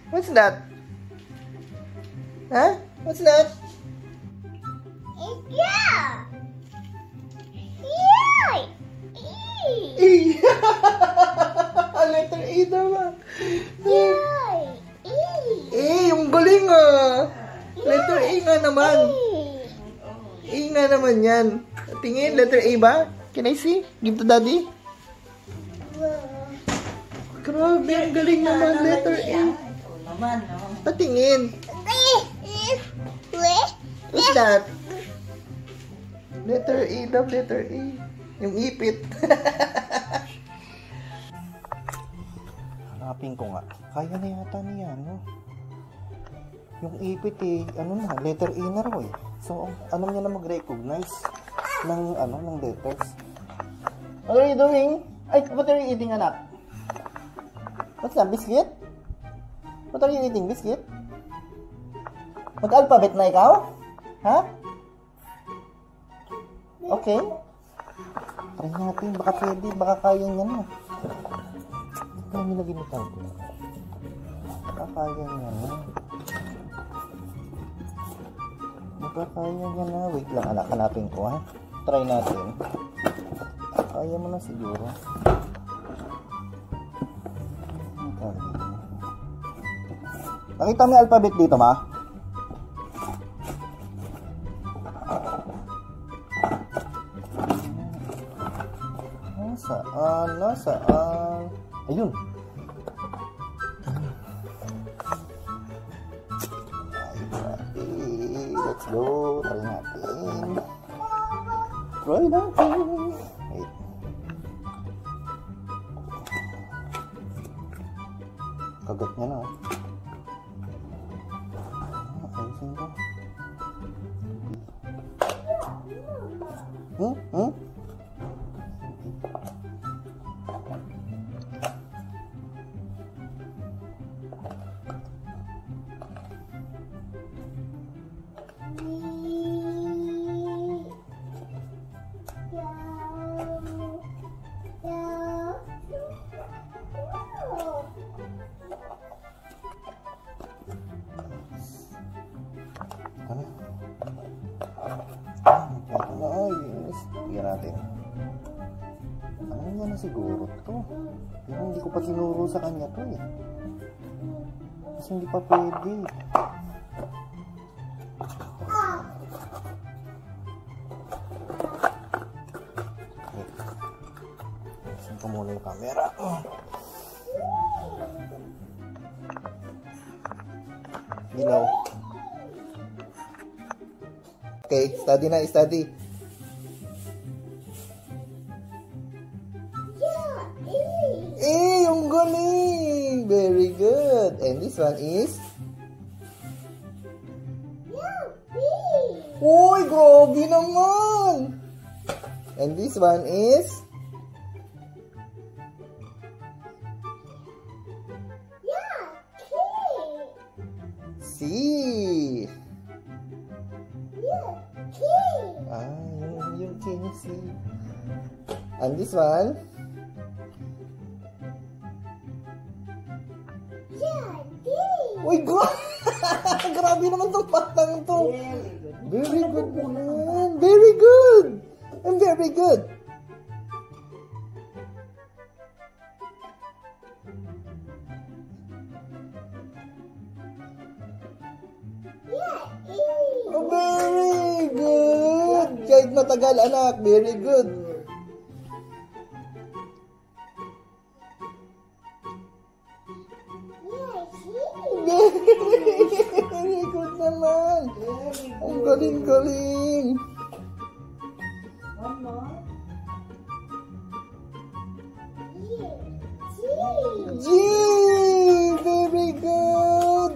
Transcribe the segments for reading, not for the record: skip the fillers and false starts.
What's that? Huh? What's that? Yeah. Yeah. E. Letter E naman. Yeah. Yung galing ah. Letter A nga naman. A nga naman yan. Tingin, letter A ba? Can I see? Give to daddy. Grabe, ang galing naman. Letter A. Patingin. What's that? Letter A daw, letter A. Yung ipit. Hanapin ko nga. Kaya na yata niya, no? Yung ipit eh, ano na, letter A na raw eh. So, alam niya na mag-recognize ng, ng letters. What are you doing? Ay, what are you eating, anak? What's that, biscuit? What are you eating, biscuit? Mag-alphabet na ikaw? Ha? Okay. Try natin, baka pwede, baka kaya niya na. Ito ang nilagimitan ko. Baka kaya niya na. Baka kaya niya na. Wait lang anak, hanapin ko ha. Try natin. Kaya mo na siguro. Nakita mo yung alphabet dito ma? Nasaan? Ayun. Let's go. Try natin. Wait. Kagat niya na. Ayusin ko. Tignan natin. Ano nga na siguro to? Pero hindi ko pa sinuro sa kanya to eh. Kasi hindi pa pwede. Saan ko muna yung camera? Ilaw. Okay, study na, study. Yung galing! Very good. And this one is? Uy, grabe naman! And this one is? C. Yung K ni C. And this one? Uy, grabe naman itong patang to. Very good naman. Very good. I'm very good. Oh, very good. Kahit matagal anak, very good. Very good naman. Ang galing-galing. One more. G. Very good.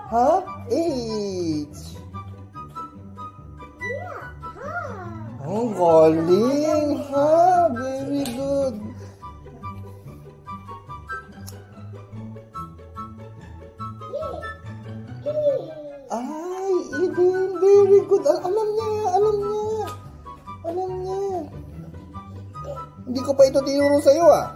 Ha? H. Ang galing, ha? Very good. Ay, Eden, very good. Alam niya. Hindi ko pa ito tinuro sa'yo ah.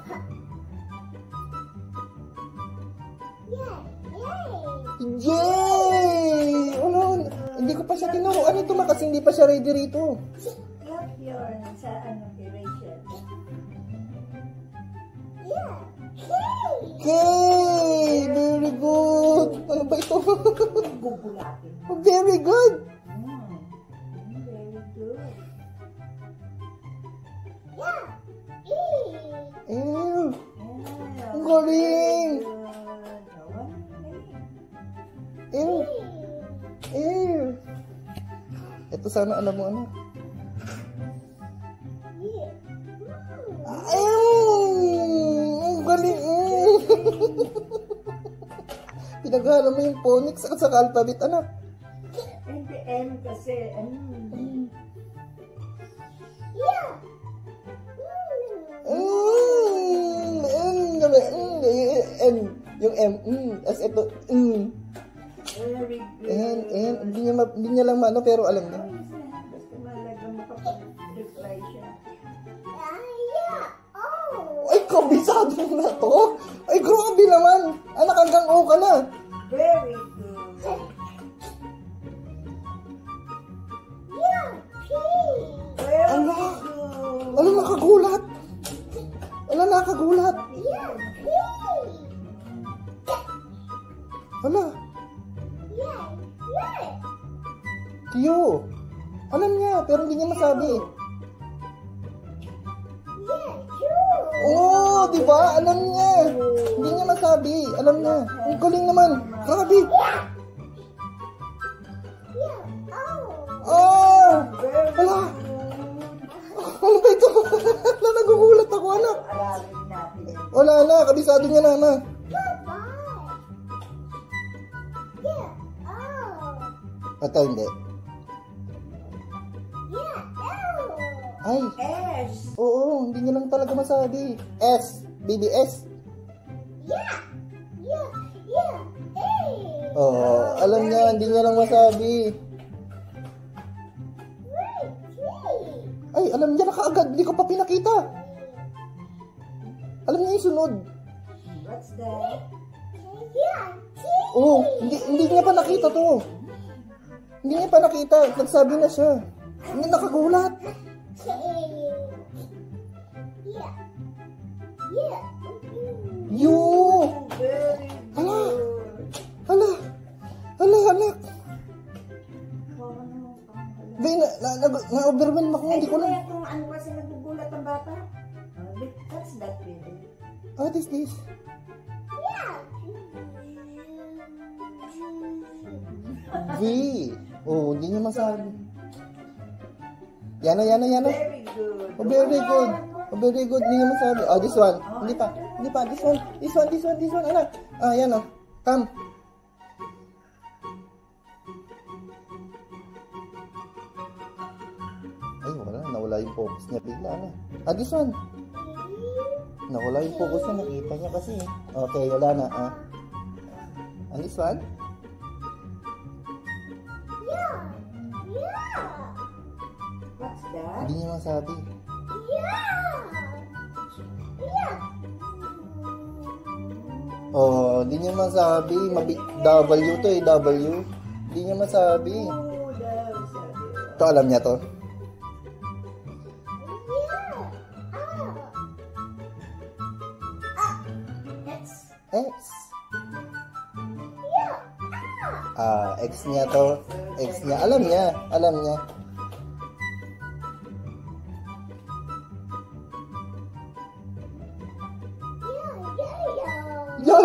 Yay! Ano? Hindi ko pa siya tinuro. Ano ito kasi hindi pa siya ready rito. What yun? Sa ano, Rachel? Okay! Very good! Ano ba ito? Gugulatin. Very good! Very good. Ew! Ang galing! Ew! Ew! Ito sana alam mo ano. Ew! Ang galing! Pinaghala mo yung phonics at saka alphabet, anak. Hindi, M kasi, yung M, as ito, very good. hindi niya lang maano, pero alam niya. Basta malaga makapag-reply siya. Ay, kabisado na to. Ay, grabe naman. Anak, hanggang O ka na. Very good. Very Ala, good. ala, nakagulat. Ala, nakagulat. Ala. Tiyo. Alam niya, pero hindi niya masabi. Oo, di ba? Alam niya. Hindi niya masabi. Alam niya. Ang galing naman. Grabe. Oh! Ala. Ano ba ito? Ala, nagugulat ako, anak. Aralin natin. Wala na, kabisado niya na, anak. Ito, hindi. Ay, S. oo, hindi niya lang talaga masabi. S, baby S. Oo, alam niya, hindi niya lang masabi. Ay, alam niya na kaagad, hindi ko pa pinakita. Alam niya yung sunod. What's that? Oo, hindi niya pa nakita to. Hindi niya pa nakita, nagsabi na siya. Hindi nakagulat. Yo! Very Hala! good. Hala! Hala, anak! Bay, na-overwhelm ako, hindi ko lang. Kaya kung ano kasi nagugulat ang bata? What's that really? What is this? V. Oh, hindi niya masabi. Yana. Very good. Oh, very good. Oh, very good. Hindi niya masabi. Oh, this one. Hindi pa. This one, anak. Ah, yan oh. Come. Ay, wala. Nawala yung focus niya bigla na. Ah, this one. Nawala yung focus niya. Nakita niya kasi. Okay, wala na. Ah. And this one? What's that? Hindi niya masabi. Oh, hindi niya masabi. W to eh, W. Hindi niya masabi. Oh, that's a Ito, alam niya to. X. Ah, X niya to. X niya. Alam niya.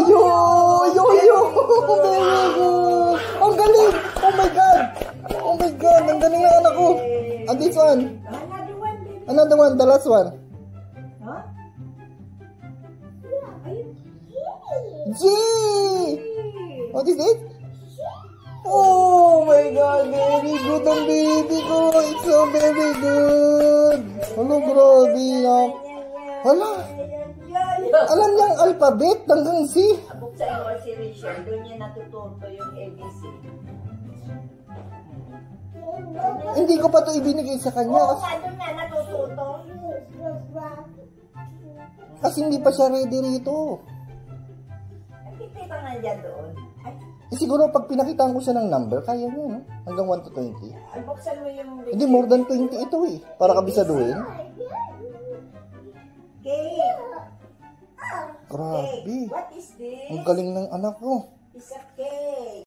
Yo! Very good! Ang galing! Oh my God! Ang galing na anak ko! And this one? Another one, baby. Another one, the last one. Huh? Ayun. G! What is it? Oh my God! Very good ang baby ko! It's so very good! Ano, grabe na. Hala! Alam niya ang alphabet hanggang C. Buksan mo si Richard, doon niya natututo yung ABC. Hindi ko pa to ibinigay sa kanya. Oo nga, doon na natututo. Kasi hindi pa siya ready rito. Nakikita nga dyan doon. Ay, Siguro pag pinakitaan ko siya ng number, kaya niya, no? Hanggang 1 to 20. ay, buksan mo yung... Hindi, more than 20 ito eh. Para kabisaduhin. Cake. Grabe. What is this? Ang galing ng anak ko. It's a cake.